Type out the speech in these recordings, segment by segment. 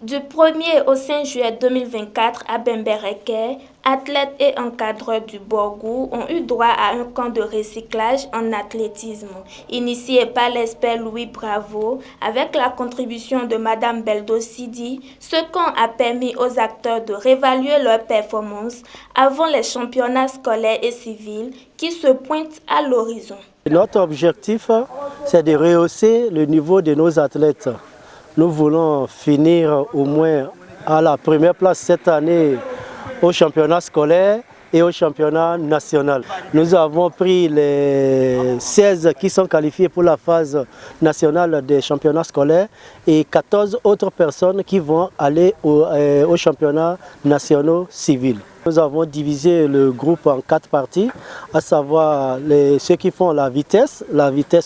Du 1er au 5 juillet 2024 à Bembereke, athlètes et encadreurs du Borgou ont eu droit à un camp de recyclage en athlétisme, initié par l'expert Louis Bravo, avec la contribution de Madame Beldo Sidi. Ce camp a permis aux acteurs de réévaluer leurs performances avant les championnats scolaires et civils qui se pointent à l'horizon. Notre objectif, c'est de rehausser le niveau de nos athlètes. Nous voulons finir au moins à la première place cette année au championnat scolaire et au championnat national. Nous avons pris les 16 qui sont qualifiés pour la phase nationale des championnats scolaires et 14 autres personnes qui vont aller au championnat national civil. Nous avons divisé le groupe en 4 parties, à savoir ceux qui font la vitesse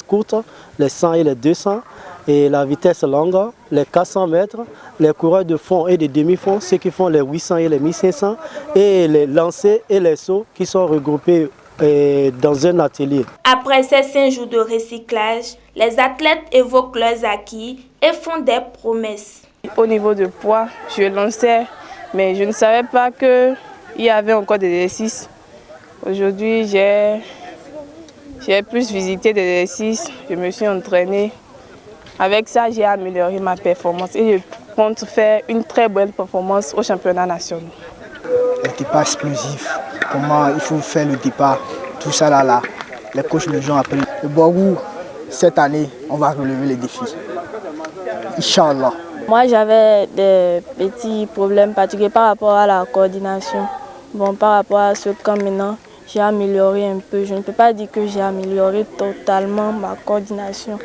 courte, les 100 et les 200, et la vitesse longue, les 400 mètres, les coureurs de fond et de demi-fond, ceux qui font les 800 et les 1500, et les lancers et les sauts qui sont regroupés dans un atelier. Après ces 5 jours de recyclage, les athlètes évoquent leurs acquis et font des promesses. Au niveau de poids, je lançais, mais je ne savais pas qu'il y avait encore des exercices. Aujourd'hui, j'ai plus visité des exercices, je me suis entraînée. Avec ça, j'ai amélioré ma performance et je compte faire une très bonne performance au championnat national. Le départ explosif, comment il faut faire le départ, tout ça là. Les coachs nous ont appris. Le Borgou, cette année, on va relever les défis. Inch'Allah. Moi, j'avais des petits problèmes particuliers par rapport à la coordination. Bon, par rapport à ce camp maintenant, j'ai amélioré un peu. Je ne peux pas dire que j'ai amélioré totalement ma coordination.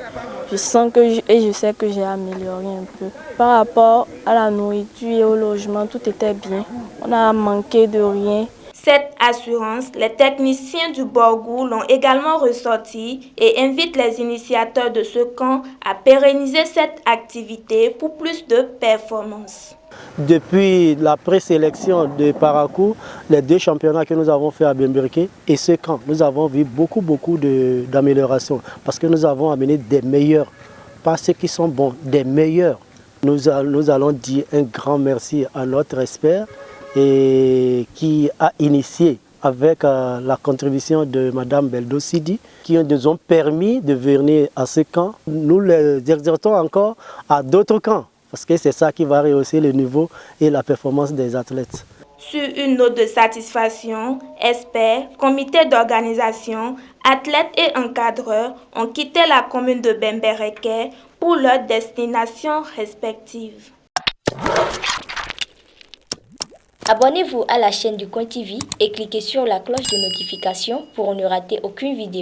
Je sens et je sais que j'ai amélioré un peu. Par rapport à la nourriture et au logement, tout était bien. On a manqué de rien. Cette assurance, les techniciens du Borgou l'ont également ressorti et invitent les initiateurs de ce camp à pérenniser cette activité pour plus de performances. Depuis la présélection de Parakou, les 2 championnats que nous avons fait à Bembereke et ce camp, nous avons vu beaucoup d'améliorations parce que nous avons amené des meilleurs, pas ceux qui sont bons, des meilleurs. Nous allons dire un grand merci à notre expert et qui a initié avec la contribution de Madame Beldo Sidi, qui nous ont permis de venir à ce camp. Nous les exhortons encore à d'autres camps, parce que c'est ça qui va rehausser le niveau et la performance des athlètes. Sur une note de satisfaction, experts, comités d'organisation, athlètes et encadreurs ont quitté la commune de Bembereke pour leurs destinations respectives. Abonnez-vous à la chaîne du Coin TV et cliquez sur la cloche de notification pour ne rater aucune vidéo.